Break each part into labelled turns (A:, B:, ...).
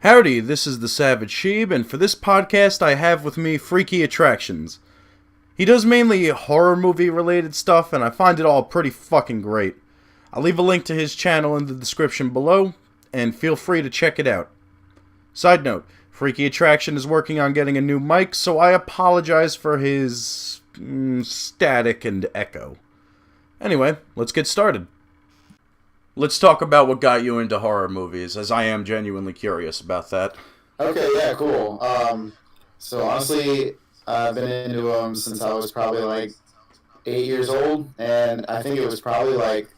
A: Howdy, this is the Savage Sheeb, and for this podcast I have with me Freaky Attractions. He does mainly horror movie related stuff, and I find it all pretty fucking great. I'll leave a link to his channel in the description below, and feel free to check it out. Side note, Freaky Attraction is working on getting a new mic, so I apologize for his static and echo. Anyway, let's get started. Let's talk about what got you into horror movies, as I am genuinely curious about that.
B: Okay, yeah, cool. So honestly, I've been into them since I was probably like 8 years old, and I think it was probably like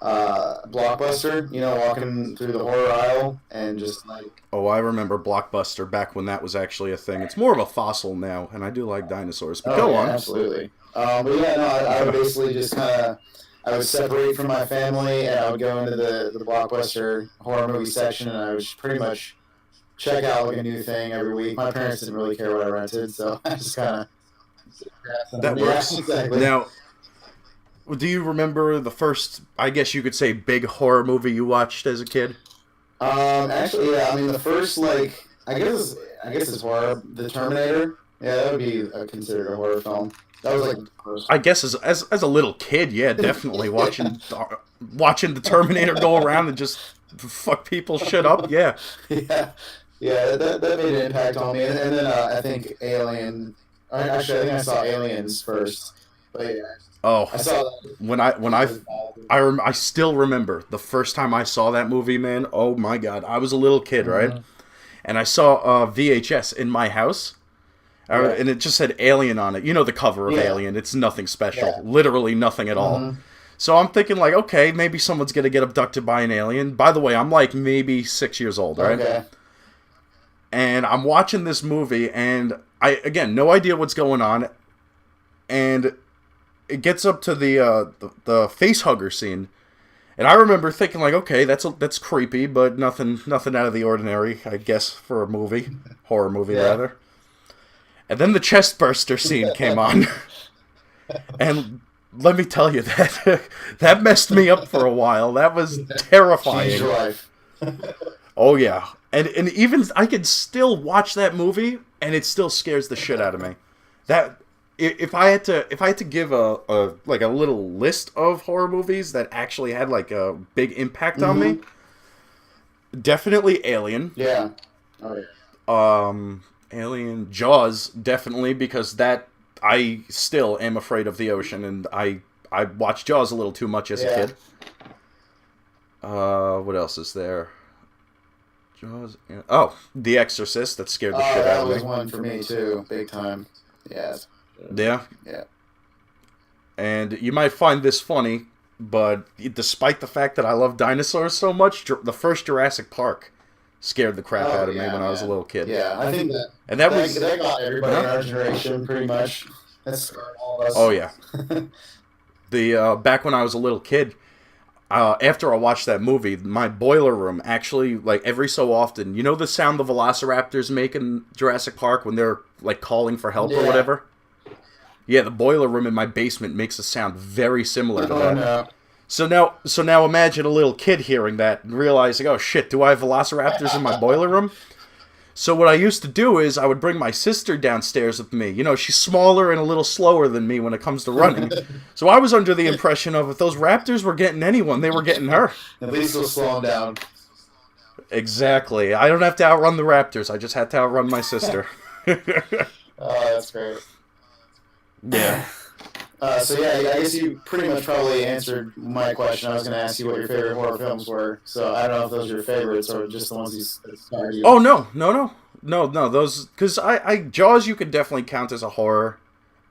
B: Blockbuster, walking through the horror aisle and just like...
A: Oh, I remember Blockbuster back when that was actually a thing. It's more of a fossil now, and I do like dinosaurs, but go on.
B: Absolutely. But yeah, no, I would basically just kind of... I would separate from my family, and I would go into the Blockbuster horror movie section, and I would pretty much check out like a new thing every week. My parents didn't really care what I rented, so I just kind of...
A: That works.
B: Yeah, exactly.
A: Now, do you remember the first, I guess you could say, big horror movie you watched as a kid?
B: Actually, yeah. I mean, the first, like, I guess it's horror. The Terminator. Yeah, that would be considered a horror film. That was like the first.
A: I guess as a little kid, yeah, definitely watching the Terminator go around and just fuck people shit up, yeah.
B: Yeah, that made an impact on me. And then I think Alien. Actually, I think I saw Aliens first. But yeah.
A: Oh,
B: I saw that.
A: I still remember the first time I saw that movie, man. Oh my god, I was a little kid, right? And I saw VHS in my house.
B: Right.
A: And it just said Alien on it. You know the cover of Alien. It's nothing special. Literally nothing at all. So I'm thinking like, okay, maybe someone's going to get abducted by an alien. By the way, I'm like maybe 6 years old, right?
B: Okay.
A: And I'm watching this movie, and I, again, no idea what's going on. And it gets up to the face hugger scene. And I remember thinking like, okay, that's creepy, but nothing out of the ordinary, I guess, for a movie. Horror movie, rather. And then the chest burster scene came on. And let me tell you, that messed me up for a while. That was terrifying.
B: Changed your life.
A: Oh, yeah. And even I can still watch that movie, and it still scares the shit out of me. That if I had to give a little list of horror movies that actually had like a big impact on me, definitely Alien.
B: Yeah. Oh yeah.
A: Alien, Jaws, definitely, because that I still am afraid of the ocean, and I watched Jaws a little too much as a kid. What else is there? Jaws. Oh, The Exorcist. That scared the shit out of me.
B: That was one for me too, big time. Yeah.
A: Yeah.
B: Yeah.
A: And you might find this funny, but despite the fact that I love dinosaurs so much, the first Jurassic Park scared the crap out of me when I was a little kid.
B: Yeah, I think that that got everybody in our generation pretty much. That scared all of us.
A: Oh yeah. The back when I was a little kid, after I watched that movie, my boiler room actually, like every so often, you know the sound the velociraptors make in Jurassic Park when they're like calling for help or whatever? Yeah, the boiler room in my basement makes a sound very similar to that.
B: No.
A: So now imagine a little kid hearing that and realizing, oh shit, do I have velociraptors in my boiler room? So what I used to do is I would bring my sister downstairs with me. You know, she's smaller and a little slower than me when it comes to running. So I was under the impression of if those raptors were getting anyone, they were getting her.
B: At least it'll slow them down.
A: Exactly. I don't have to outrun the raptors. I just had to outrun my sister.
B: Oh, that's great.
A: Yeah.
B: So yeah, I guess you pretty much probably answered my question. I was going to ask you what your favorite horror films were. So I don't know if those are your favorites or just the ones you inspired you.
A: Oh no. Those, because Jaws you could definitely count as a horror.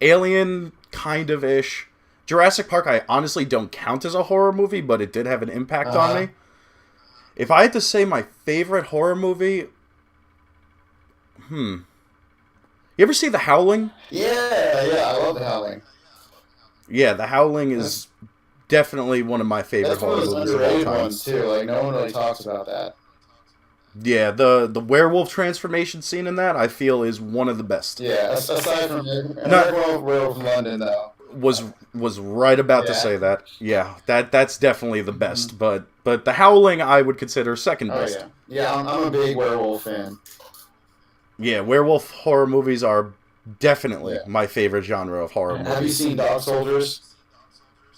A: Alien kind of ish. Jurassic Park I honestly don't count as a horror movie, but it did have an impact on me. If I had to say my favorite horror movie, you ever see The Howling?
B: Yeah, I love The Howling.
A: Yeah, The Howling is definitely one of my favorite horror movies of all time.
B: Ones too. Like no one really talks about that.
A: Yeah, the werewolf transformation scene in that I feel is one of the best.
B: Yeah, aside from Werewolf from London though.
A: Was right about to say that. Yeah, that's definitely the best. But The Howling I would consider second best.
B: Yeah, I'm a big werewolf fan.
A: Yeah, werewolf horror movies are definitely
B: Yeah.
A: my favorite genre of horror
B: Have you
A: movies.
B: seen Dog Soldiers?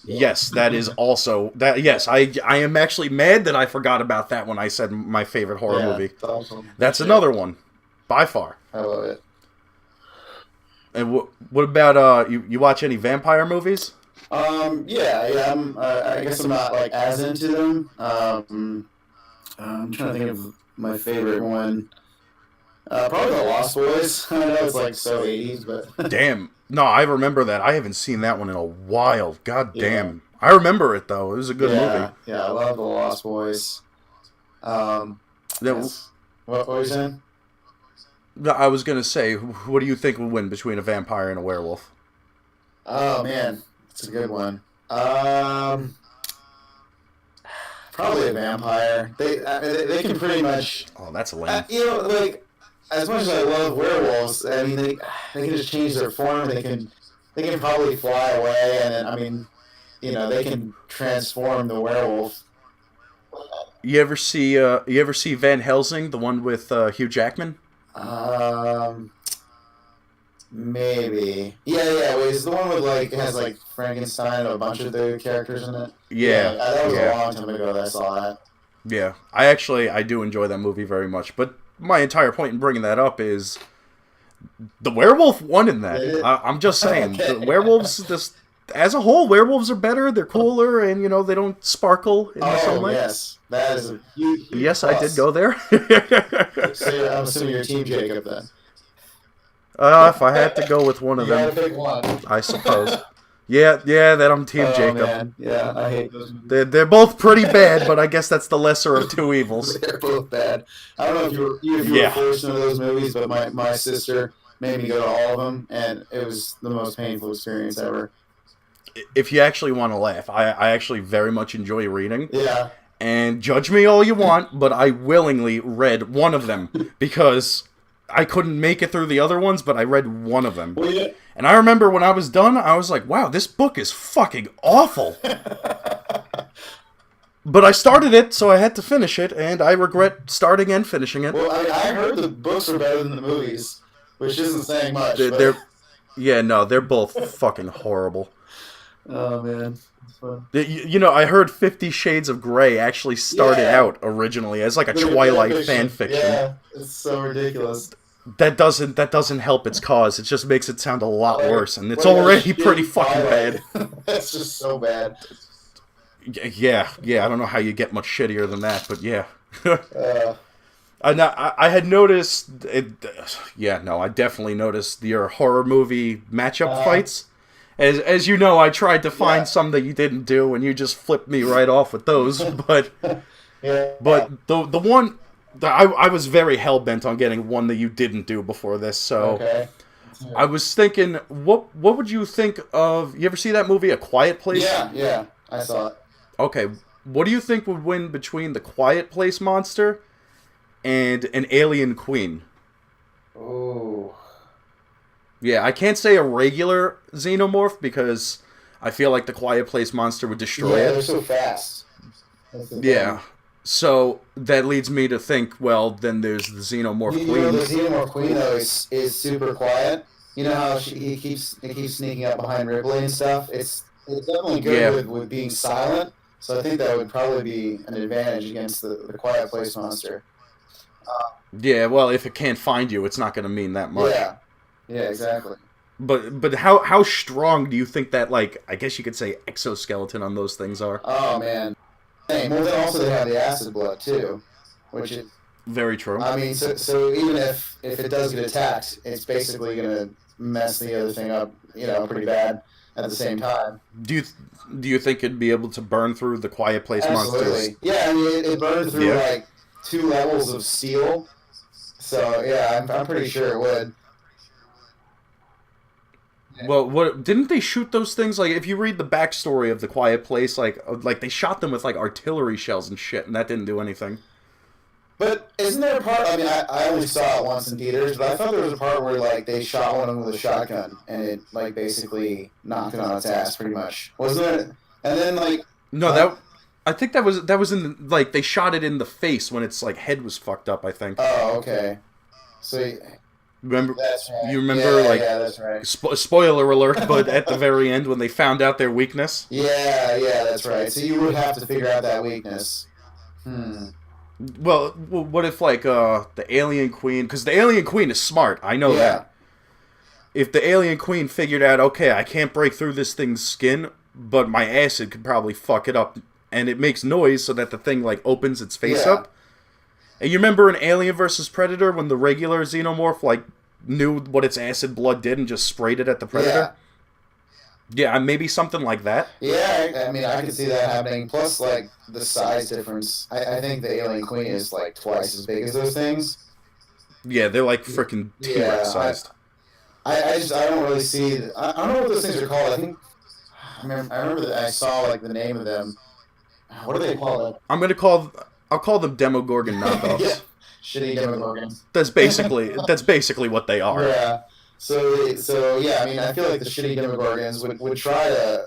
A: Yes, that is also that. Yes, I am actually mad that I forgot about that when I said my favorite horror
B: Yeah,
A: movie.
B: Dog Soldiers.
A: That's another one, by far.
B: I love it.
A: And what about you watch any vampire movies?
B: Yeah. I guess I'm not like as into them. I'm trying to think of my favorite one. Probably The Lost Boys. I know it's like so 80s, but
A: Damn. No, I remember that. I haven't seen that one in a while. God
B: yeah,
A: damn. I remember it though. It was a good movie.
B: yeah, I love The Lost Boys.
A: That,
B: Yes. What were you saying?
A: I was gonna say, what do you think would win between a vampire and a werewolf?
B: Oh man, it's a good one. Probably a vampire. They can pretty much,
A: Oh, that's lame.
B: like as much as I love werewolves, I mean they can just change their form. They can probably fly away, and then I mean, they can transform the werewolf.
A: You ever see Van Helsing, the one with Hugh Jackman?
B: Um, Maybe. Yeah. Wait, is the one with like it has like Frankenstein and a bunch of the characters in it? Yeah,
A: Yeah,
B: that was a
A: yeah,
B: long time ago that I saw that.
A: yeah. I do enjoy that movie very much. But my entire point in bringing that up is the werewolf won in that.
B: Did it?
A: I'm just saying, the
B: Okay.
A: werewolves just as a whole, werewolves are better. They're cooler, and they don't sparkle in the
B: Oh
A: sunlight.
B: yes, that is a huge,
A: And
B: huge
A: yes, I did
B: plus.
A: go there.
B: So I'm assuming you're Team Jacob then.
A: If I had to go with one of
B: You gotta
A: them,
B: pick one.
A: I suppose. Yeah, that I'm Team
B: Oh
A: Jacob.
B: man, yeah, I hate those movies.
A: They're both pretty bad, but I guess that's the lesser of two evils.
B: They're both bad. I don't know if you were
A: Yeah.
B: forced into those movies, but my sister made me go to all of them, and it was the most painful experience ever.
A: If you actually want to laugh, I actually very much enjoy reading.
B: Yeah.
A: And judge me all you want, but I willingly read one of them because I couldn't make it through the other ones, but I read one of them.
B: Well, yeah.
A: And I remember when I was done, I was like, wow, this book is fucking awful. But I started it, so I had to finish it, and I regret starting and finishing it.
B: Well, I heard the books are better than the movies, which isn't saying much.
A: They're,
B: But
A: they're yeah, no, they're both fucking horrible.
B: oh man, it's fun.
A: I heard 50 Shades of Grey actually started
B: Yeah.
A: out originally as like a
B: Look at
A: Twilight fan fiction.
B: Yeah, it's so ridiculous.
A: That doesn't help its cause. It just makes it sound a lot
B: Like-
A: worse, and it's
B: like a
A: already
B: shitty
A: pretty fucking bad.
B: Twilight. That's just so bad.
A: Yeah. I don't know how you get much shittier than that, but yeah.
B: Uh,
A: I had noticed it. Yeah, no, I definitely noticed your horror movie matchup fights. As you know, I tried to find
B: Yeah.
A: some that you didn't do, and you just flipped me right off with those. But
B: yeah.
A: the one I was very hell bent on getting one that you didn't do before this. So
B: Okay.
A: I was thinking, what would you think of? You ever see that movie, A Quiet Place?
B: Yeah, I saw it.
A: Okay, what do you think would win between the Quiet Place monster and an alien queen?
B: Oh.
A: Yeah, I can't say a regular xenomorph because I feel like the Quiet Place monster would destroy
B: Yeah,
A: it.
B: they're so fast. That's the
A: Yeah.
B: thing.
A: So that leads me to think, well, then there's the xenomorph
B: You know,
A: queen.
B: the Xenomorph Queen though is super quiet. You know how he keeps sneaking up behind Ripley and stuff. It's definitely good
A: Yeah.
B: with being silent. So I think that would probably be an advantage against the Quiet Place monster.
A: Yeah, well, if it can't find you, it's not going to mean that much.
B: Yeah, exactly.
A: But how strong do you think that, like, I guess you could say exoskeleton on those things are?
B: Oh man. Well, then also they have the acid blood too, which is.
A: Very true.
B: I mean, so even if it does get attacked, it's basically gonna mess the other thing up, pretty bad at the same time.
A: Do you think it'd be able to burn through the Quiet Place monsters?
B: Absolutely. Yeah, I mean, it burned through
A: Yeah.
B: like 2 levels of steel. So yeah, I'm pretty sure it would.
A: Well, what didn't they shoot those things? Like, if you read the backstory of the Quiet Place, like they shot them with like artillery shells and shit, and that didn't do anything.
B: But isn't there a part? I mean, I only saw it once in theaters, but I thought there was a part where like they shot one of them with a shotgun, and it like basically knocked it on its ass, pretty much. Wasn't it? And then like
A: No, I think that was in like they shot it in the face when its like head was fucked up. I think.
B: Oh, okay. So
A: Remember?
B: that's right.
A: You remember
B: Yeah,
A: like
B: yeah, that's right.
A: spoiler alert, but at the very end when they found out their weakness.
B: Yeah, yeah, that's right. So you would have to figure out that weakness. Hmm.
A: Well, what if like the alien queen? Because the alien queen is smart. I know
B: Yeah.
A: that. If the alien queen figured out, okay, I can't break through this thing's skin, but my acid could probably fuck it up, and it makes noise so that the thing like opens its face
B: Yeah.
A: up. And you remember in Alien versus Predator when the regular xenomorph like knew what its acid blood did and just sprayed it at the predator? Yeah, maybe something like that.
B: Yeah, I mean, I could see that happening. Plus, like, the size difference. I think the Alien Queen is, like, twice as big as those things.
A: Yeah, they're like freaking T-Rex
B: Yeah,
A: sized.
B: I don't really see... I don't know what those things are called. I remember that I saw, like, the name of them. What are they called?
A: I'll call them Demogorgon knockoffs.
B: Yeah, shitty Demogorgons.
A: That's basically what they are.
B: Yeah. So yeah, I mean, I feel like the shitty Demogorgons would try to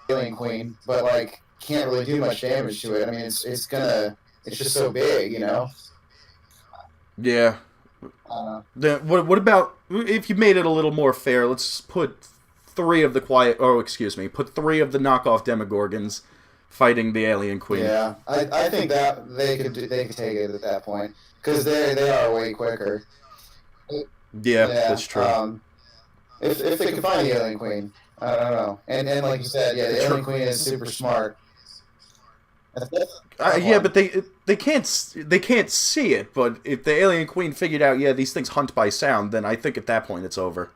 B: Alien Queen, but like can't really do much damage to it. I mean, it's just so big, you know.
A: Yeah. What about if you made it a little more fair? Let's put put three of the knockoff Demogorgons fighting the Alien Queen.
B: Yeah, I think that they could take it at that point because they are way quicker.
A: Yeah, that's true.
B: If they can find the Alien Queen, I don't know. And like you said, yeah, the Alien Queen is super smart.
A: Yeah, but they can't see it. But if the Alien Queen figured out, yeah, these things hunt by sound, then I think at that point it's over.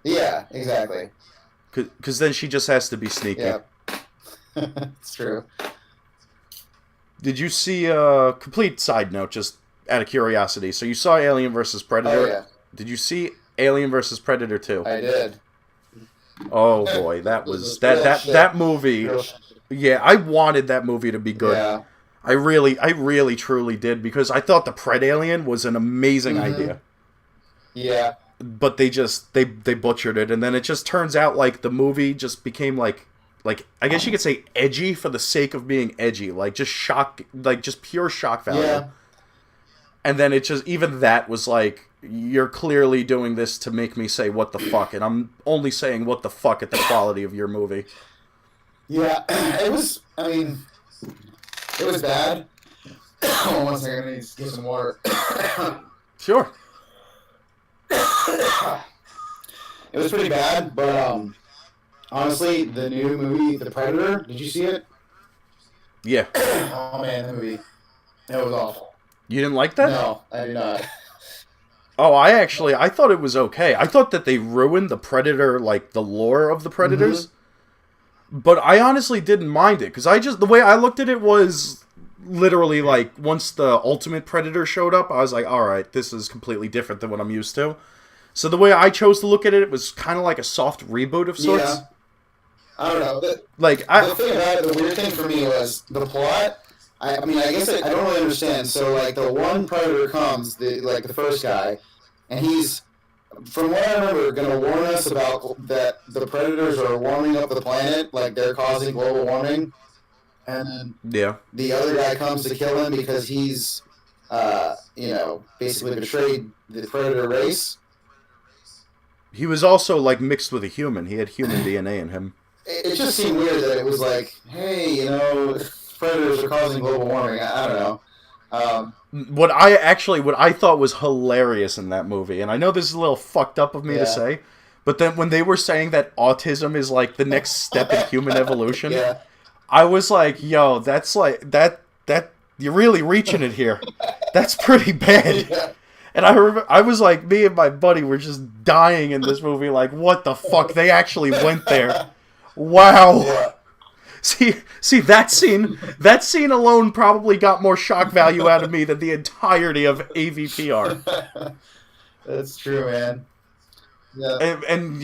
B: Yeah, exactly.
A: Because then she just has to be sneaky.
B: Yeah, it's true.
A: Did you see complete side note, just out of curiosity? So you saw Alien vs. Predator.
B: Oh yeah.
A: Did you see Alien vs. Predator 2?
B: I did.
A: Oh boy, that was that movie. Yeah, I wanted that movie to be good.
B: Yeah.
A: I really truly did because I thought the Pred Alien was an amazing idea.
B: Yeah.
A: But they butchered it, and then it just turns out like the movie just became like I guess you could say edgy for the sake of being edgy, like just pure shock value.
B: Yeah.
A: And then it just, even that was like, you're clearly doing this to make me say what the fuck, and I'm only saying what the fuck at the quality of your movie.
B: Yeah, it was bad. One second, I need to get some water.
A: Sure.
B: It was pretty bad, but honestly, the new movie, The Predator, did you see it?
A: Yeah.
B: Oh man, the movie. It was awful.
A: You didn't like that?
B: No, I did not.
A: Oh, I thought it was okay. I thought that they ruined the Predator, like, the lore of the Predators. Mm-hmm. But I honestly didn't mind it, because the way I looked at it was literally, like, once the Ultimate Predator showed up, I was like, alright, this is completely different than what I'm used to. So the way I chose to look at it was kind of like a soft reboot of sorts.
B: Yeah. I don't know. The weird thing for me was the plot. I mean, I guess I don't really understand. So, like, the one Predator comes, the first guy, and he's, from what I remember, going to warn us about that the Predators are warming up the planet, like they're causing global warming. And then the other guy comes to kill him because he's, basically betrayed the Predator race.
A: He was also, like, mixed with a human. He had human DNA in him.
B: It just seemed weird that it was like, hey, Predators are causing global warming. I don't know.
A: What I thought was hilarious in that movie, and I know this is a little fucked up of me to say, but then when they were saying that autism is like the next step in human evolution, I was like, yo, that's like that you're really reaching it here. That's pretty bad. Yeah. And I remember, I was like, me and my buddy were just dying in this movie, like, what the fuck? They actually went there. Wow. Yeah. See that scene alone probably got more shock value out of me than the entirety of AVPR.
B: That's true, man. Yeah.
A: And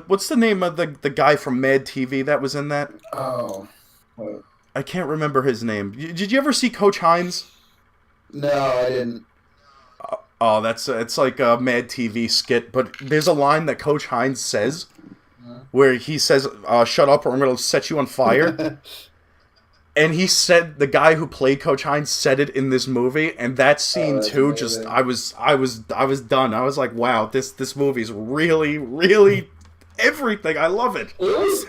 A: what's the name of the guy from Mad TV that was in that?
B: Oh.
A: I can't remember his name. Did you ever see Coach Hines?
B: No, I didn't.
A: Oh, it's like a Mad TV skit, but there's a line that Coach Hines says where he says, shut up or I'm going to set you on fire. And he said, the guy who played Coach Hines said it in this movie, and that scene too.
B: Amazing.
A: Just I was done. I was like, wow, this movie's really, really everything. I love it.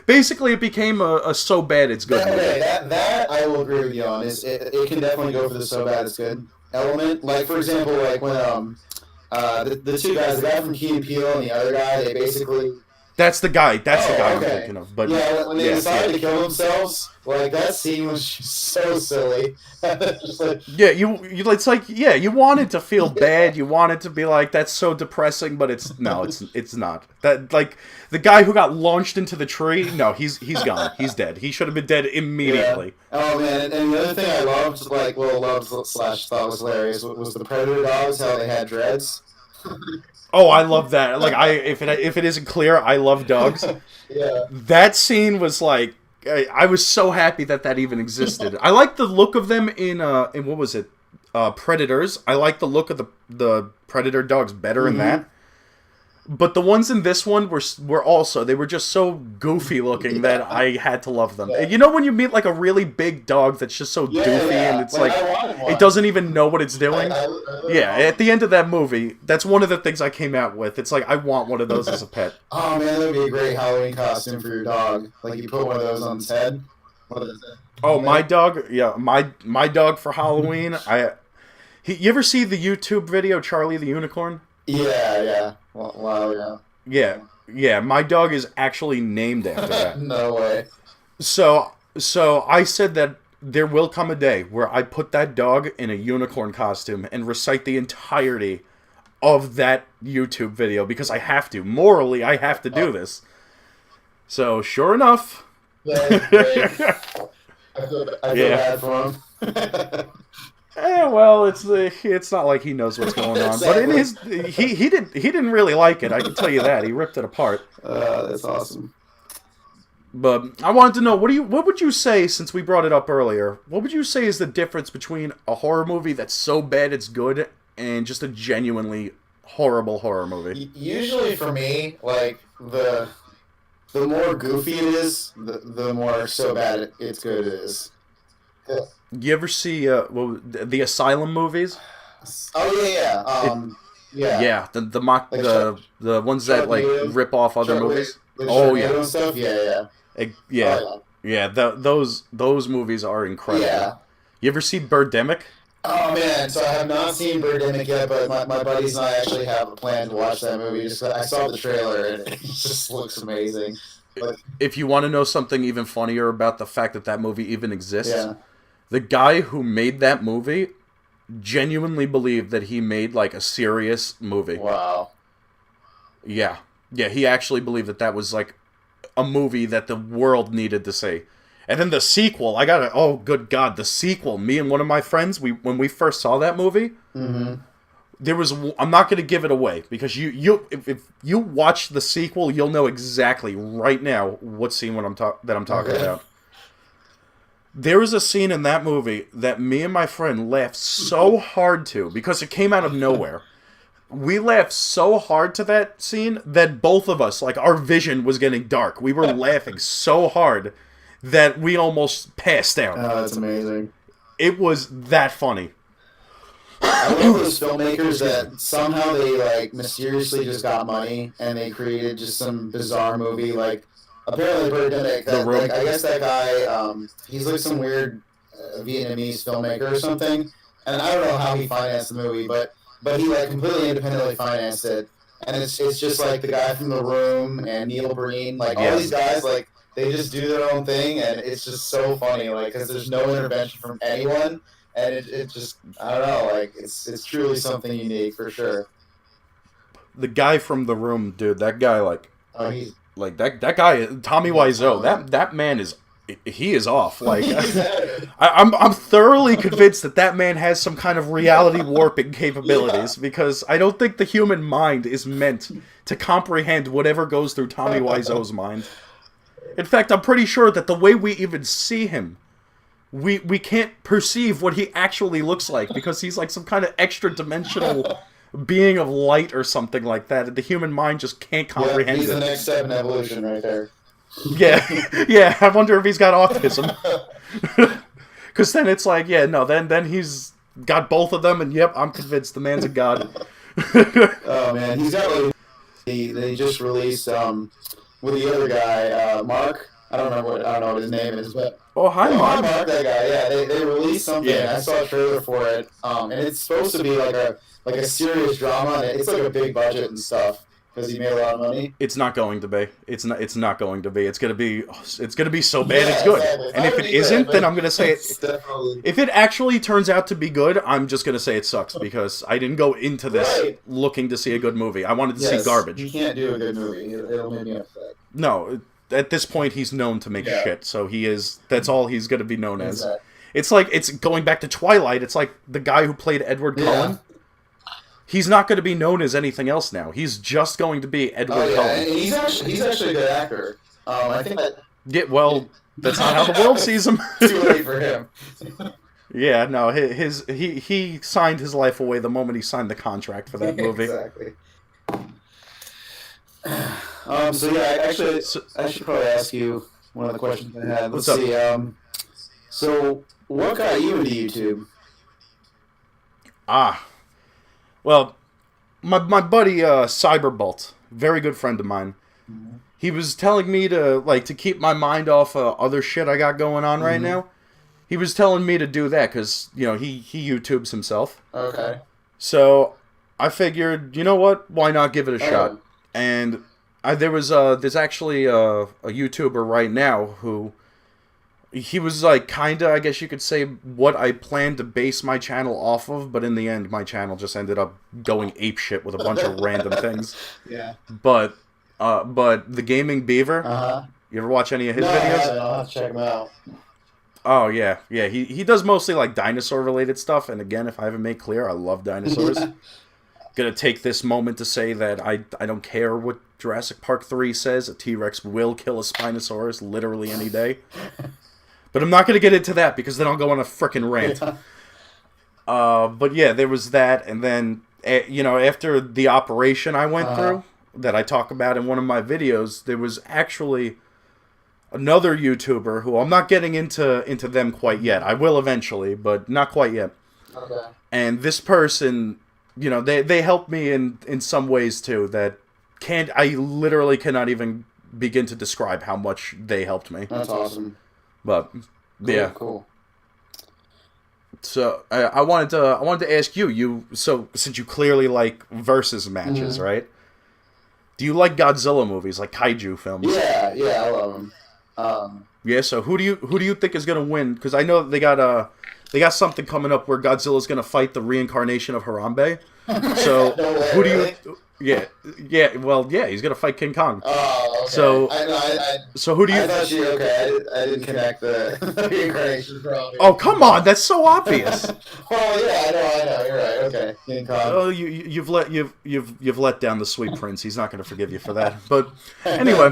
A: Basically, it became a so bad it's good movie.
B: That I will agree with you on. It can definitely go for the so bad it's good element. Like for example, like when the two guys, the guy from Key and Peele and the other guy, they basically.
A: That's the guy. That's the guy I'm thinking of. But
B: yeah, when they decided to kill themselves, like that scene was just so silly. Just like,
A: it's like you wanted to feel bad. You wanted to be like, that's so depressing, but it's not. That like the guy who got launched into the tree. No, he's gone. He's dead. He should have been dead immediately.
B: Yeah. Oh man, and the other thing I loved, like loved / thought was hilarious, was the Predator dogs. How they had dreads.
A: Oh, I love that. Like if it isn't clear, I love dogs.
B: Yeah.
A: That scene was like, I was so happy that even existed. I like the look of them in what was it, Predators. I like the look of the Predator dogs better in that. But the ones in this one were also, they were just so goofy looking that I had to love them. Yeah. You know when you meet like a really big dog that's just so goofy and it's like it doesn't even know what it's doing? At the end of that movie, that's one of the things I came out with. It's like, I want one of those as a pet.
B: Oh man, that would be a great Halloween costume for your dog. Like you put one of those on his head.
A: Oh, my dog? Yeah, my dog for Halloween. You ever see the YouTube video, Charlie the Unicorn?
B: Yeah. Wow, yeah.
A: Yeah, my dog is actually named after that.
B: No way.
A: So I said that there will come a day where I put that dog in a unicorn costume and recite the entirety of that YouTube video because I have to. Morally, I have to do this. So, sure enough.
B: Yeah, I feel bad for him.
A: Well, it's not like he knows what's going on, but in his he didn't really like it. I can tell you that he ripped it apart.
B: That's awesome.
A: But I wanted to know what would you say, since we brought it up earlier? What would you say is the difference between a horror movie that's so bad it's good and just a genuinely horrible horror movie?
B: Usually for me, like the more goofy it is, the more so bad it's good it is.
A: You ever see the Asylum movies?
B: Oh yeah.
A: The ones that like rip off other movies.
B: Oh yeah. Stuff? Yeah.
A: Those movies are incredible. Yeah. You ever see Birdemic?
B: Oh man, so I have not seen Birdemic yet, but my buddies and I actually have a plan to watch that movie. I saw the trailer and it just looks amazing. But,
A: if you want to know something even funnier about the fact that movie even exists, the guy who made that movie genuinely believed that he made like a serious movie.
B: Wow.
A: Yeah, he actually believed that was like a movie that the world needed to see. And then the sequel, oh good God, the sequel. Me and one of my friends, when we first saw that movie, there was, I'm not going to give it away because if you watch the sequel, you'll know exactly right now what scene I'm talking about. There was a scene in that movie that me and my friend laughed so hard to because it came out of nowhere. We laughed so hard to that scene that both of us, like, our vision was getting dark. We were laughing so hard that we almost passed out.
B: Oh, that's amazing.
A: It was that funny.
B: I love those filmmakers that somehow they, like, mysteriously just got money and they created just some bizarre movie, like, apparently Birdemic, I guess that guy, he's like some weird Vietnamese filmmaker or something, and I don't know how he financed the movie, but he like completely independently financed it, and it's just like the guy from The Room and Neil Breen, like all these guys, like they just do their own thing, and it's just so funny, like because there's no intervention from anyone, and it just, I don't know, like it's truly something unique for sure.
A: The guy from The Room, dude, that guy
B: he's
A: like that guy, Tommy Wiseau, that man he is off. Like, I'm thoroughly convinced that man has some kind of reality warping capabilities because I don't think the human mind is meant to comprehend whatever goes through Tommy Wiseau's mind. In fact, I'm pretty sure that the way we even see him, we can't perceive what he actually looks like because he's like some kind of extra dimensional being of light or something like that. The human mind just can't comprehend it.
B: He's the next step in evolution right there.
A: Yeah, I wonder if he's got autism. Because then it's like, yeah, no, then he's got both of them, and yep, I'm convinced the man's a god.
B: Oh man, he's got like they just released with the other guy, Mark. I don't know what his name is, but
A: Hi, Mark.
B: Mark, that guy. Yeah, they released something.
A: Yeah.
B: I saw a trailer for it, and it's supposed to be like a serious drama. And it's like a big budget and stuff because he made a lot of money.
A: It's not going to be. It's not going to be. It's gonna be so bad
B: Yeah,
A: it's good.
B: exactly.
A: And if it isn't,
B: good,
A: then I'm gonna say it.
B: Definitely.
A: If it actually turns out to be good, I'm just gonna say it sucks because I didn't go into this
B: Right.
A: looking to see a good movie. I wanted to see garbage.
B: You can't do a good movie. It'll make me upset.
A: No, at this point he's known to make shit, so he is. That's all he's gonna be known as.
B: Exactly.
A: It's like it's going back to Twilight. It's like the guy who played Edward Cullen. He's not going to be known as anything else now. He's just going to be Edward Cullen.
B: And he's actually a good actor. I think that.
A: Yeah, well, that's not how the world sees him.
B: Too late for him.
A: Yeah, no, he signed his life away the moment he signed the contract for that movie.
B: Exactly. So yeah, actually, I should probably ask you one of the questions I had. Let's see. So what got you into YouTube?
A: Well, my buddy Cyberbolt, very good friend of mine. Mm-hmm. He was telling me to keep my mind off other shit I got going on right now. He was telling me to do that because he YouTubes himself.
B: Okay.
A: So I figured, you know what? Why not give it a shot? And there's actually a YouTuber right now who he was like kinda, I guess you could say, what I planned to base my channel off of, but in the end my channel just ended up going apeshit with a bunch of random things.
B: Yeah.
A: But the Gaming Beaver, you ever watch any of his videos?
B: No, I'll have to check him out.
A: Oh yeah. He does mostly like dinosaur related stuff, and again, if I haven't made clear, I love dinosaurs. Gonna take this moment to say that I don't care what Jurassic Park 3 says. A T-Rex will kill a Spinosaurus literally any day. But I'm not going to get into that because then I'll go on a frickin' rant. But yeah, there was that. And then, after the operation I went through that I talk about in one of my videos, there was actually another YouTuber who I'm not getting into them quite yet. I will eventually, but not quite yet.
B: Okay.
A: And this person, they helped me in some ways too that I literally cannot even begin to describe how much they helped me.
B: That's awesome.
A: But yeah,
B: cool.
A: So I wanted to ask you. So since you clearly like versus matches, right? Do you like Godzilla movies, like kaiju films?
B: Yeah, I love them.
A: Yeah. So who do you think is gonna win? Because I know they got something coming up where Godzilla's gonna fight the reincarnation of Harambe. So
B: No way,
A: who do
B: really?
A: you? Yeah. Well, yeah, he's gonna fight King Kong.
B: Oh, okay.
A: So so who do you?
B: I thought you I didn't connect the reincarnation problem.
A: Oh, come on, that's so obvious.
B: Well, yeah, I know. You're right. Okay, King Kong.
A: Oh, you've let down the sweet prince. He's not going to forgive you for that. But anyway,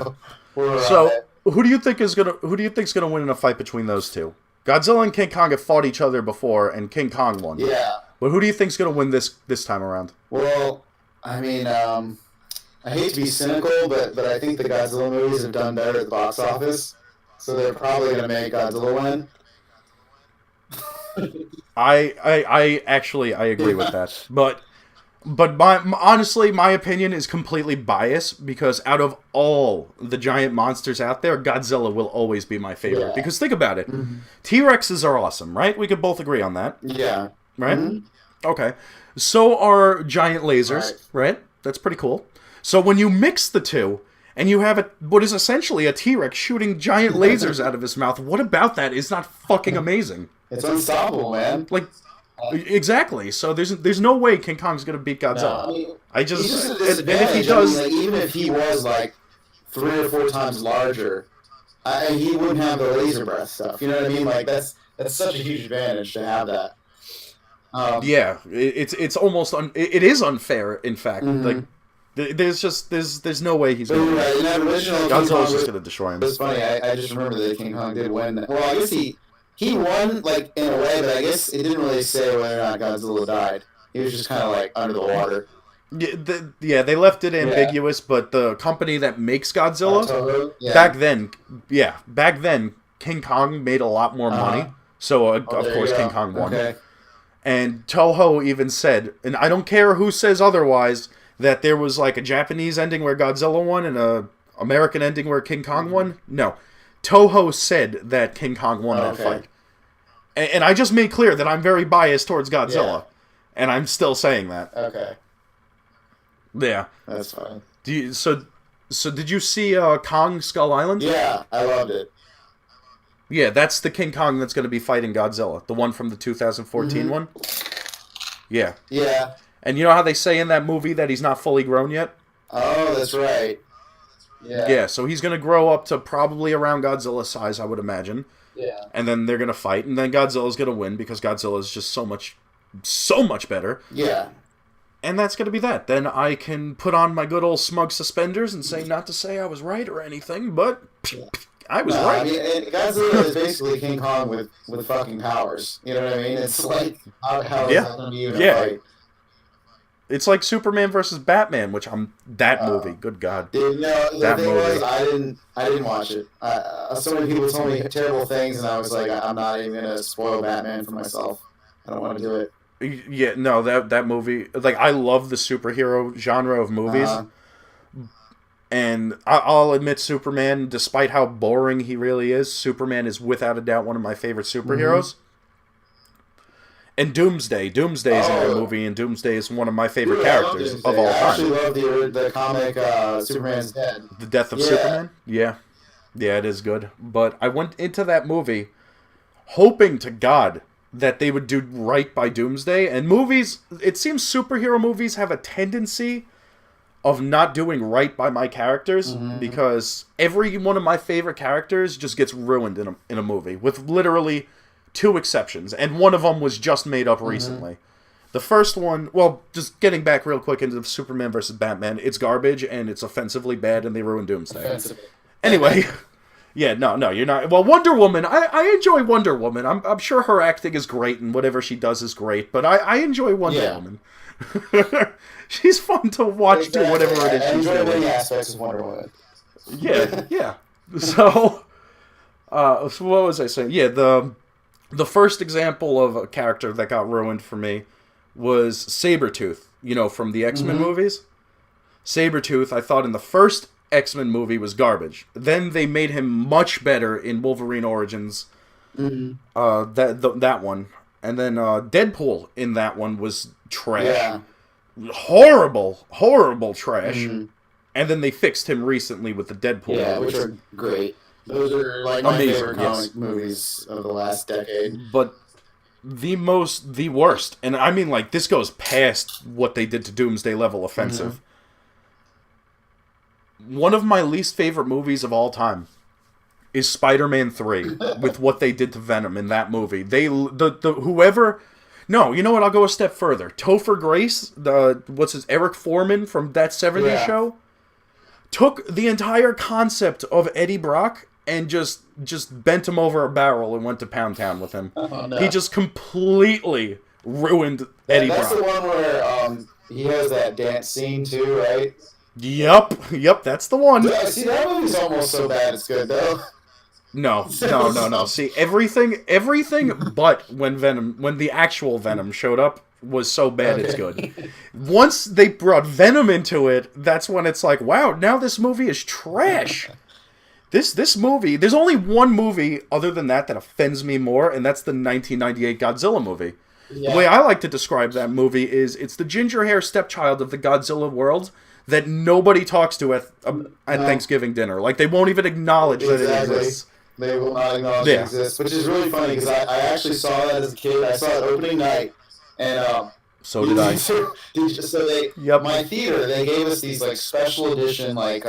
A: so who do you think is gonna win in a fight between those two? Godzilla and King Kong have fought each other before, and King Kong won.
B: Yeah.
A: But who do you think's going to win this time around?
B: Well, I mean, I hate to be cynical, but I think the Godzilla movies have done better at the box office, so they're probably going to make Godzilla win.
A: I actually agree with that, but honestly, my opinion is completely biased because out of all the giant monsters out there, Godzilla will always be my favorite.
B: Yeah.
A: Because think about it, T-Rexes are awesome, right? We could both agree on that.
B: Yeah.
A: Right? Okay. So are giant lasers, right? That's pretty cool. So when you mix the two, and you have what is essentially a T-Rex shooting giant lasers out of his mouth, what about that is not fucking amazing?
B: It's unstoppable, man.
A: Like, exactly. So there's no way King Kong's gonna beat Godzilla.
B: No, I mean,
A: and
B: if he does, even if he was like 3 or 4 times larger, he wouldn't have the laser breath stuff. You know what I mean? Like that's such a huge advantage to have that.
A: Yeah, it's almost it is unfair. In fact, like there's no way he's gonna win.
B: In that original
A: Godzilla's just gonna destroy him.
B: It's funny. I just remember that King Kong did win. Well, I guess he won like in a way, but I guess it didn't really say whether or not Godzilla died. He was just kind of like under the water.
A: Yeah, they left it ambiguous, but the company that makes Godzilla, back then, King Kong made a lot more money. So, of
B: there
A: course,
B: you
A: King
B: go.
A: Kong won.
B: Okay.
A: And Toho even said, and I don't care who says otherwise, that there was like a Japanese ending where Godzilla won and a American ending where King Kong won. No. Toho said that King Kong won that fight. And I just made clear that I'm very biased towards Godzilla.
B: Yeah.
A: And I'm still saying that.
B: Okay.
A: Yeah.
B: That's fine.
A: So did you see Kong Skull Island?
B: Yeah, I loved it.
A: Yeah, that's the King Kong that's going to be fighting Godzilla. The one from the 2014 one. Yeah.
B: Yeah.
A: And you know how they say in that movie that he's not fully grown yet?
B: Oh, that's right. Yeah.
A: Yeah, so he's going to grow up to probably around Godzilla's size, I would imagine.
B: Yeah.
A: And then they're going to fight, and then Godzilla's going to win because Godzilla is just so much better.
B: Yeah.
A: And that's going to be that. Then I can put on my good old smug suspenders and say, not to say I was right or anything, but I was right.
B: I mean, and Godzilla is basically King Kong with fucking powers. You know what I mean? It's like, how is that going to be even a fight?
A: It's like Superman versus Batman, which that movie. Good God,
B: dude, no, the thing was, I didn't watch it. So many people told me terrible things, and I was like, I'm not even gonna spoil Batman for myself. I don't want to do it.
A: Yeah, no, that movie. Like, I love the superhero genre of movies, and I'll admit, Superman, despite how boring he really is, Superman is without a doubt one of my favorite superheroes. And Doomsday is in that movie, and Doomsday is one of my favorite characters of all time.
B: I actually love the comic Superman's Dead.
A: The Death of Superman? Yeah, it is good. But I went into that movie hoping to God that they would do right by Doomsday. And movies, it seems superhero movies have a tendency of not doing right by my characters, because every one of my favorite characters just gets ruined in a movie, with literally 2 exceptions, and one of them was just made up recently. The first one, well, just getting back real quick into Superman versus Batman, it's garbage, and it's offensively bad, and they ruined Doomsday. Anyway, yeah, no, you're not. Well, Wonder Woman, I enjoy Wonder Woman. I'm sure her acting is great, and whatever she does is great, but I enjoy Wonder Woman. She's fun to watch do whatever it is she's doing.
B: I enjoy many aspects of Wonder Woman.
A: Yeah. So what was I saying? Yeah, the first example of a character that got ruined for me was Sabretooth, from the X-Men movies. Sabretooth, I thought in the first X-Men movie was garbage. Then they made him much better in Wolverine Origins. That one. And then Deadpool in that one was trash. Yeah. Horrible trash. And then they fixed him recently with the Deadpool movies.
B: Which are great. Those are like my favorite comic movies of the last decade.
A: But the worst, and I mean, like, this goes past what they did to Doomsday level offensive. One of my least favorite movies of all time is Spider-Man 3 with what they did to Venom in that movie. No, you know what? I'll go a step further. Topher Grace, Eric Foreman from That 70s Show, took the entire concept of Eddie Brock and just bent him over a barrel and went to Pound Town with him. Oh, no. He just completely ruined Eddie Brock.
B: That's the one where he has that dance scene too, right?
A: Yep, that's the one.
B: Yeah, see, that movie's almost so bad it's good though.
A: No. See, everything but when the actual Venom showed up was so bad it's good. Once they brought Venom into it, that's when it's like, wow, now this movie is trash. This movie, there's only one movie other than that offends me more, and that's the 1998 Godzilla movie. Yeah. The way I like to describe that movie is it's the ginger hair stepchild of the Godzilla world that nobody talks to at Thanksgiving dinner. Like, they won't even acknowledge that it exists.
B: They will not acknowledge it exists, which is really funny because I actually saw that as a kid. I saw it opening night, and
A: so did I.
B: My theater, they gave us these like special edition they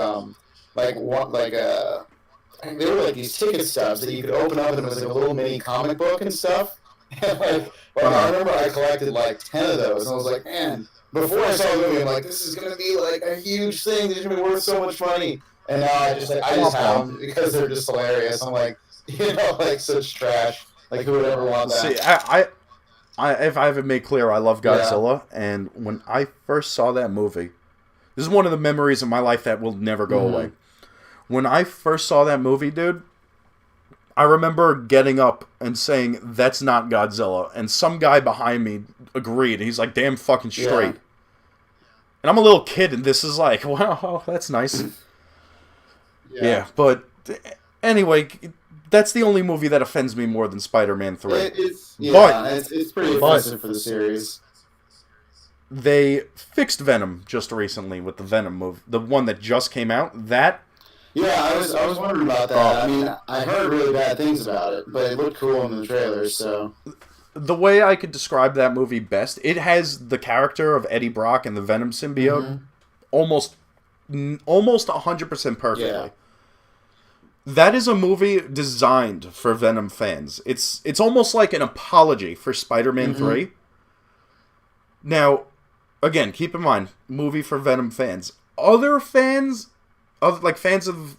B: were like these ticket stubs that you could open up and it was like a little mini comic book and stuff. And I remember I collected like 10 of those, and I was like, man, before I saw the movie, I'm like, this is gonna be like a huge thing. These are gonna be worth so much money. And now I just have them because they're just hilarious. I'm like, like such trash. Like, who would ever want that?
A: See, if I haven't made clear, I love Godzilla, and when I first saw that movie, this is one of the memories of my life that will never go away. When I first saw that movie, dude, I remember getting up and saying, "That's not Godzilla," and some guy behind me agreed. He's like, "Damn fucking straight."
B: Yeah.
A: And I'm a little kid, and this is like, wow, that's nice. Yeah, but anyway, that's the only movie that offends me more than Spider-Man 3.
B: It's pretty offensive for the series.
A: They fixed Venom just recently with the Venom movie, the one that just came out.
B: Yeah, I was wondering about that. I mean, I heard really bad things about it, but it looked cool in the trailers, so...
A: The way I could describe that movie best, it has the character of Eddie Brock and the Venom symbiote almost 100% perfectly. Yeah. That is a movie designed for Venom fans. It's almost like an apology for Spider-Man 3. Now, again, keep in mind, movie for Venom fans. Other fans fans of,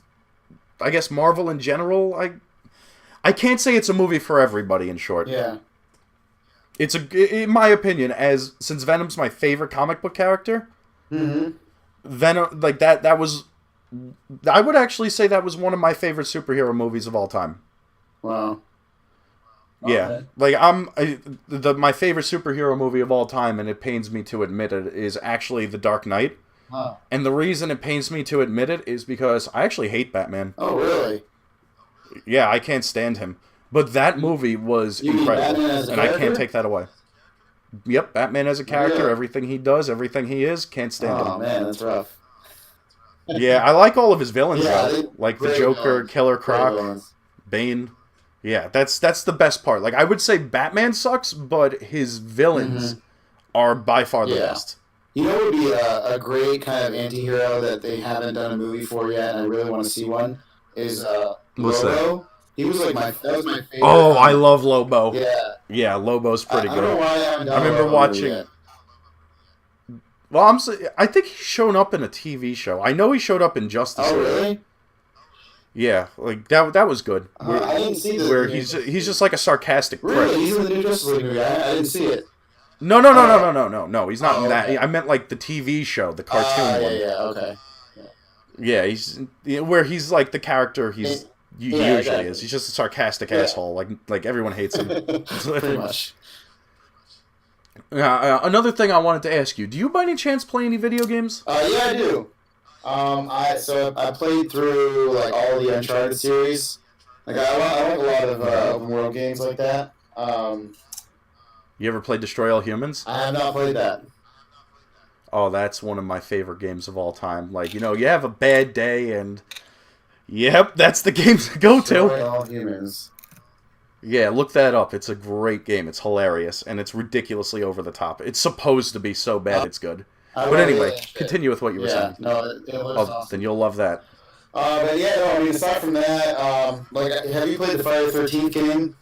A: I guess, Marvel in general, I can't say it's a movie for everybody, in short.
B: Yeah.
A: It's in my opinion, since Venom's my favorite comic book character, Venom, like that was, I would actually say that was one of my favorite superhero movies of all time.
B: Wow.
A: Yeah, like my favorite superhero movie of all time, and it pains me to admit it, is actually The Dark Knight.
B: Huh.
A: And the reason it pains me to admit it is because I actually hate Batman.
B: Oh, really?
A: Yeah, I can't stand him. But that movie was incredible, and I can't take that away. Yep, Batman as a character, everything he does, everything he is, can't stand him.
B: Oh, man, that's rough.
A: Yeah, I like all of his villains, though. Like the Joker, Killer Croc, Bane. Yeah, that's the best part. Like, I would say Batman sucks, but his villains are by far the best.
B: You know what would be a great kind of anti-hero that they haven't done a movie for yet, and I really want to see one, is
A: What's
B: Lobo.
A: That?
B: He was like that was my favorite.
A: Oh, I love Lobo.
B: Yeah.
A: Yeah, Lobo's pretty good.
B: I don't know why I haven't done
A: I remember watching...
B: yet.
A: Well, I think he's shown up in a TV show. I know he showed up in Justice League.
B: Oh, really?
A: Yeah, like that was good.
B: I didn't see the
A: where he's just like a sarcastic prick.
B: Really? He's in the new Justice League movie. I didn't see it.
A: No. He's not in that.
B: Okay.
A: I meant like the TV show, the cartoon one.
B: Yeah, okay.
A: Yeah, he's where he's like the character he's usually is. He's just a sarcastic asshole. Like everyone hates him.
B: Pretty much.
A: Another thing I wanted to ask you: do you by any chance play any video games?
B: Yeah, I do. I played through like all the Uncharted series. Like I like a lot of open world games like that.
A: You ever played Destroy All Humans?
B: I have not played that.
A: Oh, that's one of my favorite games of all time. Like, you have a bad day and... Yep, that's the game to go to.
B: Destroy All Humans.
A: Yeah, look that up. It's a great game. It's hilarious, and it's ridiculously over the top. It's supposed to be so bad it's good. But anyway, continue with what you were saying.
B: No, it looks awesome.
A: Then you'll love that.
B: But yeah, no, I mean, aside from that, have you played the Friday the 13th game?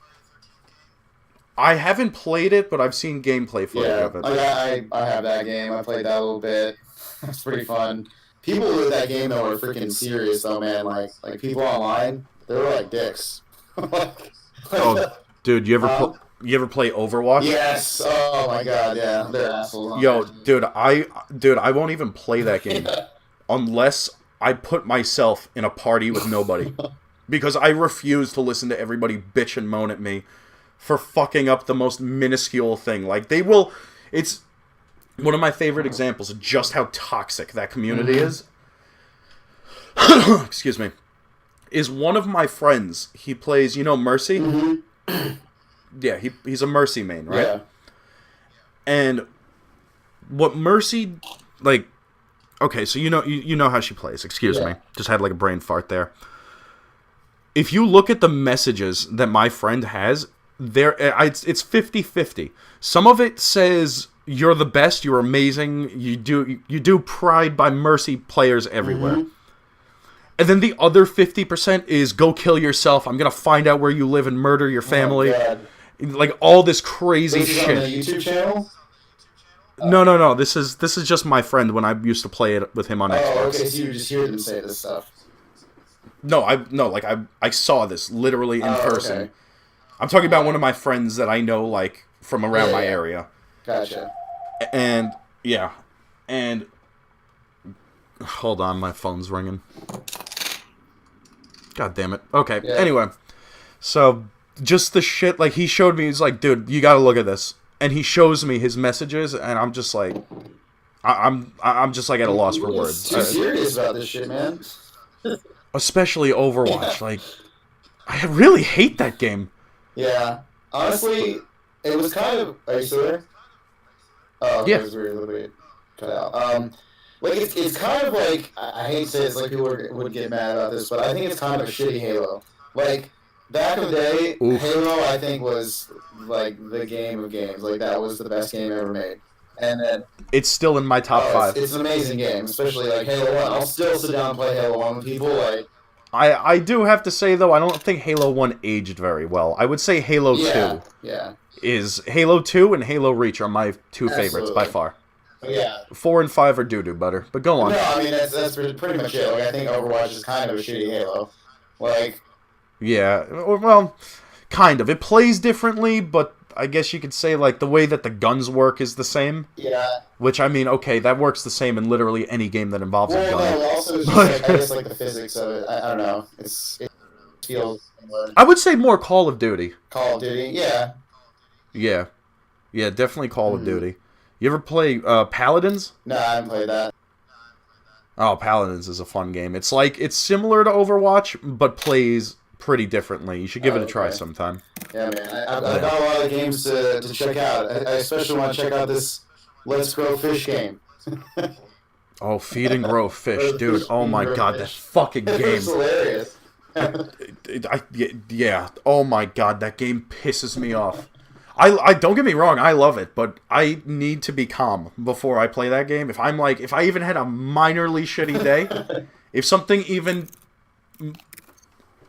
A: I haven't played it, but I've seen gameplay footage of it.
B: I have that game. I played that a little bit. It's pretty fun. People with that game, though, are freaking serious, though, man. Like people online, they're like dicks.
A: Dude, you ever play Overwatch?
B: Yes. Oh my god, yeah. They're assholes.
A: Yo, dude, I won't even play that game unless I put myself in a party with nobody. Because I refuse to listen to everybody bitch and moan at me for fucking up the most minuscule thing. Like, they will... It's one of my favorite examples of just how toxic that community is. Excuse me. Is one of my friends. He plays, Mercy? Yeah, he's a Mercy main, right?
B: Yeah.
A: And what Mercy... Like... Okay, so you know how she plays. Excuse me. Just had like a brain fart there. If you look at the messages that my friend has... it's 50-50. Some of it says you're the best, you're amazing, you do Pride by Mercy players everywhere. And then the other 50% is go kill yourself. I'm gonna find out where you live and murder your family. Like all this crazy shit.
B: On the YouTube channel?
A: No. This is just my friend when I used to play it with him on Xbox.
B: Oh, okay. So you just hear them say this stuff.
A: I saw this literally in person. Okay. I'm talking about one of my friends that I know, like, from around my area.
B: Gotcha.
A: And, hold on, my phone's ringing. God damn it. Okay, anyway. So just the shit, like he showed me, he's like, dude, you gotta look at this, and he shows me his messages, and I'm just like, I'm just like at a loss for words.
B: Too serious about this shit, man.
A: Especially Overwatch, like I really hate that game.
B: Yeah, honestly, it was kind of. Are you still there? Oh, okay,
A: Yeah.
B: it was weird, a little bit cut out. Like it's kind of like I hate to say it's like people would get mad about this, but I think it's kind of a shitty Halo. Like back in the day,
A: Oof.
B: Halo I think was like the game of games. Like that was the best game ever made. And then
A: It's still in my top 5.
B: It's an amazing game, especially like Halo 1. I'll still sit down and play Halo 1 with people. Like
A: I do have to say though, I don't think Halo 1 aged very well. I would say Halo 2 is Halo 2 and Halo Reach are my two favorites by far.
B: Yeah.
A: 4 and 5 are doo-doo butter, but go on.
B: No, I mean that's pretty much it. Like I think Overwatch is kind of a shitty Halo. Like
A: yeah, well, kind of. It plays differently, but I guess you could say like the way that the guns work is the same.
B: Yeah.
A: Which I mean, okay, that works the same in literally any game that involves a gun.
B: No, also it's just like, I guess like the physics of it. I don't know. It feels similar.
A: I would say more Call of Duty.
B: Call of Duty, yeah.
A: Yeah, definitely Call of Duty. You ever play Paladins?
B: No, I haven't played that.
A: Oh, Paladins is a fun game. It's like it's similar to Overwatch, but plays pretty differently. You should give it a try sometime.
B: Yeah, man. I've got a lot of games to check out. I especially want to check out this Let's Grow Fish game.
A: Oh, Feed and Grow Fish, dude. Oh my god, that fucking game.
B: It's hilarious.
A: Yeah. Oh my god, that game pisses me off. I don't get me wrong, I love it, but I need to be calm before I play that game. If I even had a minorly shitty day, if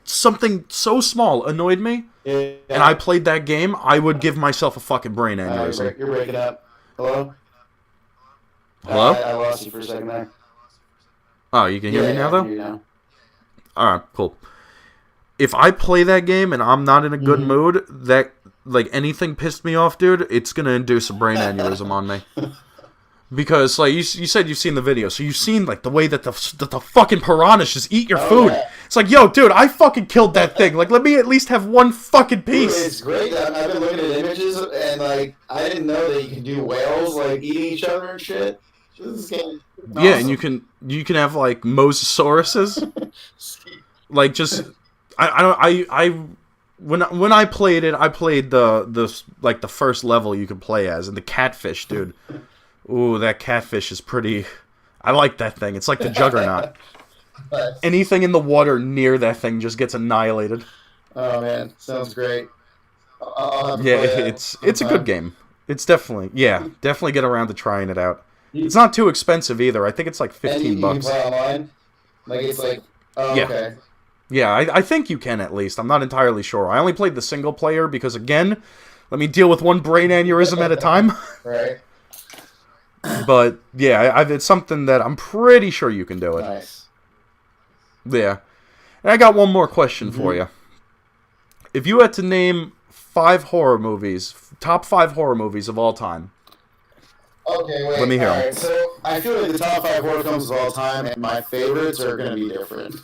A: something so small annoyed me, and I played that game, I would give myself a fucking brain aneurysm.
B: You're breaking up. Hello?
A: Hello?
B: I lost you for a second there.
A: Oh, you can hear me now, though?
B: I can hear you now.
A: Alright, cool. If I play that game and I'm not in a good mood, that like anything pissed me off, dude, it's gonna induce a brain aneurysm on me. Because like you said, you've seen the video, so you've seen like the way that the fucking piranhas just eat your food.
B: Yeah.
A: It's like, yo, dude, I fucking killed that thing. Like, let me at least have one fucking piece.
B: It's great. I've been looking at images and like I didn't know that you can do whales like eating each other and shit. This game. Awesome.
A: Yeah, and you can have like mosasauruses. Like just when I played it, I played the first level you could play as, and the catfish, dude. Ooh, that catfish is pretty. I like that thing. It's like the Juggernaut. Anything in the water near that thing just gets annihilated.
B: Oh man, sounds great.
A: It's a good game. It's definitely get around to trying it out. It's not too expensive either. I think it's like $15.
B: And you can play online. Like it's like okay.
A: Yeah, I think you can at least. I'm not entirely sure. I only played the single player because, again, let me deal with one brain aneurysm at a time.
B: Right.
A: But, yeah, it's something that I'm pretty sure you can do it.
B: Nice.
A: Yeah. And I got one more question for you. If you had to name top 5 horror movies of all time.
B: Okay, wait.
A: Let me hear them.
B: Right, so I feel like the top 5 horror films of all time, and my favorites are going to be different.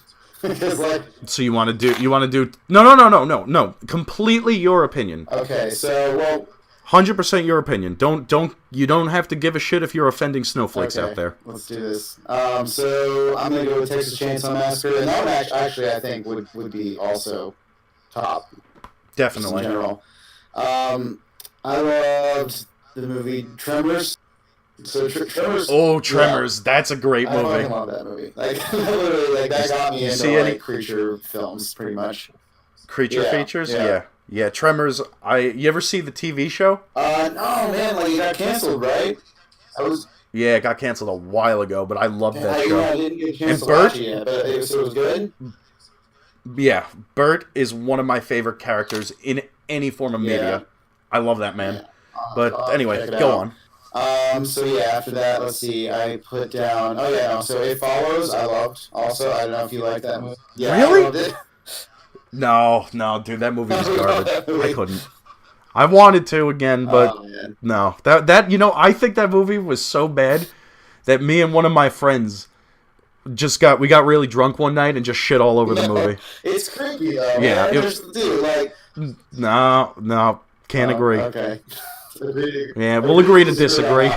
A: So you want to do no, completely your opinion.
B: Okay, so well,
A: 100% your opinion. You don't have to give a shit if you're offending snowflakes out there.
B: Let's do this. So I'm gonna go with Texas Chainsaw Massacre, and that one actually I think would be also top.
A: Definitely.
B: In general. I loved the movie Tremors. So Tremors.
A: Oh, Tremors! Yeah. That's a great movie.
B: I love that movie. Like literally, like that got me into like creature films, pretty much.
A: Creature features, yeah. Tremors. You ever see the TV show?
B: No, man. Like it got canceled, right?
A: Yeah, it got canceled a while ago, but I loved that show.
B: I didn't get a chance
A: and
B: to
A: Bert,
B: watch it yet, but it was good.
A: Yeah, Bert is one of my favorite characters in any form of media. I love that man. Yeah. But anyway, go on.
B: So yeah, after that, let's see. I put down. Oh yeah, no. So It Follows. I loved. Also, I don't know if you like that movie. Yeah,
A: really?
B: I loved it.
A: No, dude, that movie was garbage. I couldn't. I wanted to again, but no. That I think that movie was so bad that me and one of my friends we got really drunk one night and just shit all over the movie.
B: It's creepy though.
A: Yeah,
B: man. Dude, like.
A: No, can't agree.
B: Okay.
A: Yeah, we'll agree to disagree.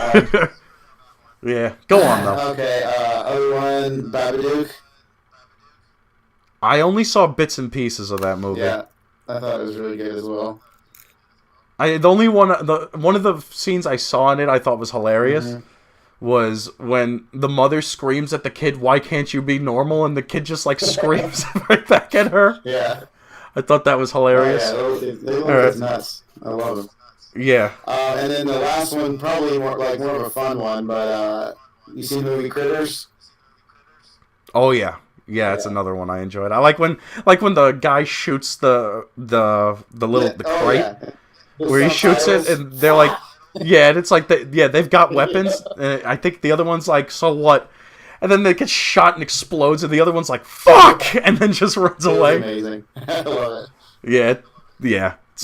A: Yeah, go on though.
B: Okay, other one, Babadook.
A: I only saw bits and pieces of that movie.
B: Yeah, I thought it was really good as well.
A: One of the scenes I saw in it I thought was hilarious was when the mother screams at the kid, "Why can't you be normal?" and the kid just like screams right back at her.
B: Yeah.
A: I thought that was hilarious.
B: Oh, yeah, they look nuts. I love them.
A: Yeah.
B: And then the last one, probably more of a fun one, but you seen the movie Critters?
A: Oh yeah. Yeah, it's another one I enjoyed. I like when the guy shoots the crate where he shoots it and they're like, yeah, and it's like they've got weapons. And I think the other one's like, so what? And then they get shot and explodes, and the other one's like, fuck, and then just runs away.
B: Amazing. I love
A: it. Yeah.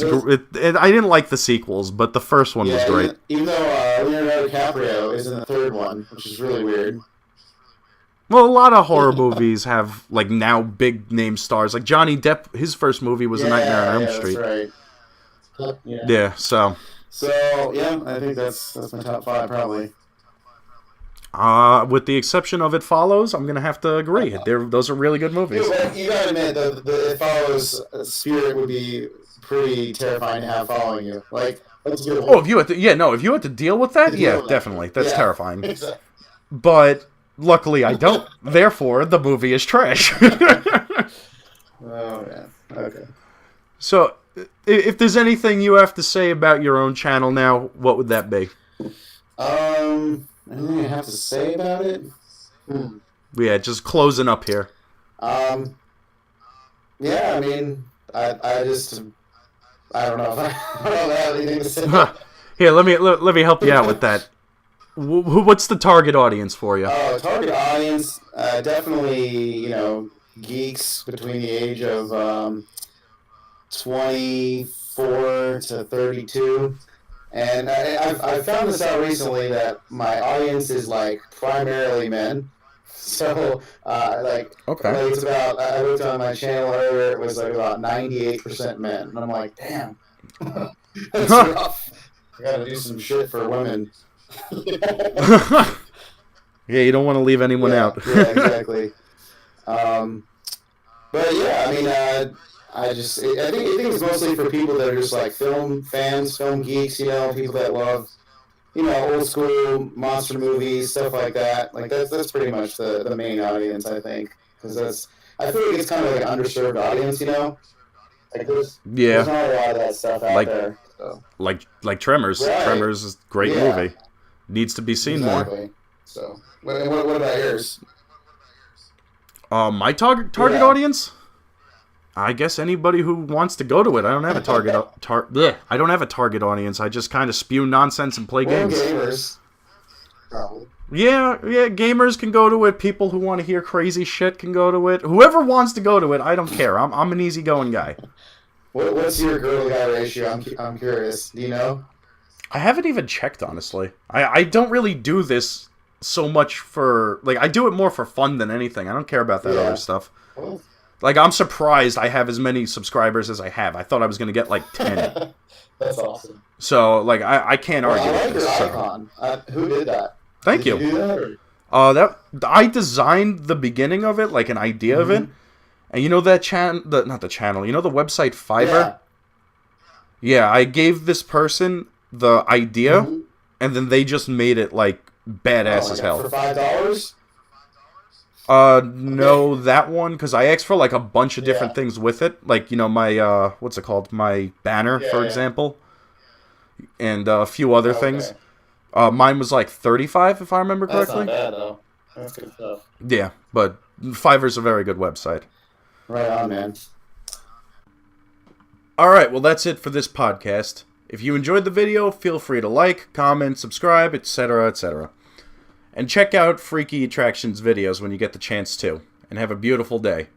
A: I didn't like the sequels, but the first one was great.
B: Even though Leonardo DiCaprio is in the third one, which is really weird.
A: Well, a lot of horror movies have, like, now big name stars. Like, Johnny Depp, his first movie was A Nightmare on Elm Street.
B: That's right.
A: Yeah, so...
B: So, yeah, I think that's my top 5, probably.
A: With the exception of It Follows, I'm going to have to agree. Those are really good movies.
B: Yeah, but you got to admit, the It Follows spirit would be pretty terrifying to have following you. Like, let's do it.
A: Oh, if you had to deal with that, definitely. That's terrifying.
B: Exactly.
A: But... luckily, I don't. Therefore, the movie is trash.
B: Oh, man. Okay.
A: So, if there's anything you have to say about your own channel now, what would that be?
B: Anything I have to say about it?
A: Yeah, just closing up here.
B: Yeah, I mean, I don't know if I have anything to say.
A: Here, let me help you out with that. What's the target audience for you?
B: Oh, target audience, definitely, geeks between the age of 24 to 32. And I found this out recently that my audience is, like, primarily men. So,
A: okay.
B: It's about, I looked on my channel earlier, it was, like, about 98% men. And I'm like, damn. That's rough. I gotta do some shit for women.
A: Yeah, you don't want to leave anyone out.
B: Yeah, exactly. But yeah, I mean, I think it's mostly for people that are just like film fans, film geeks, people that love, old school monster movies, stuff like that. Like that's pretty much the main audience, I think, because I feel like it's kind of like an underserved audience, Like there's not a lot of that stuff out there. So.
A: Like Tremors.
B: Right.
A: Tremors is a great movie. Needs to be seen more.
B: So, what about yours?
A: My target audience? I guess anybody who wants to go to it. I don't have a target. I don't have a target audience. I just kind of spew nonsense and play games.
B: Gamers. Probably.
A: Yeah. Gamers can go to it. People who want to hear crazy shit can go to it. Whoever wants to go to it, I don't care. I'm an easygoing guy.
B: What's your girl guy ratio? I'm curious. Do you know?
A: I haven't even checked, honestly. I don't really do this so much for... Like, I do it more for fun than anything. I don't care about that other stuff.
B: Well,
A: like, I'm surprised I have as many subscribers as I have. I thought I was going to get, like, 10.
B: That's awesome.
A: So, like, I can't argue
B: with
A: this.
B: I like your icon. Who did that?
A: Thank you.
B: Did you do that?
A: I designed the beginning of it, like, an idea of it. And you know that not the channel, you know the website Fiverr? Yeah, I gave this person the idea, and then they just made it, like, badass as hell.
B: For $5?
A: No, that one, because I asked for, like, a bunch of different things with it. Like, my, what's it called? My banner, for example. And a few other things. Mine was, like, $35, if I remember correctly.
B: That's not bad, though. That's good stuff.
A: Yeah, but Fiverr's a very good website.
B: Right on, man.
A: Alright, well, that's it for this podcast. If you enjoyed the video, feel free to like, comment, subscribe, etc., etc. And check out Freaky Attractions videos when you get the chance to. And have a beautiful day.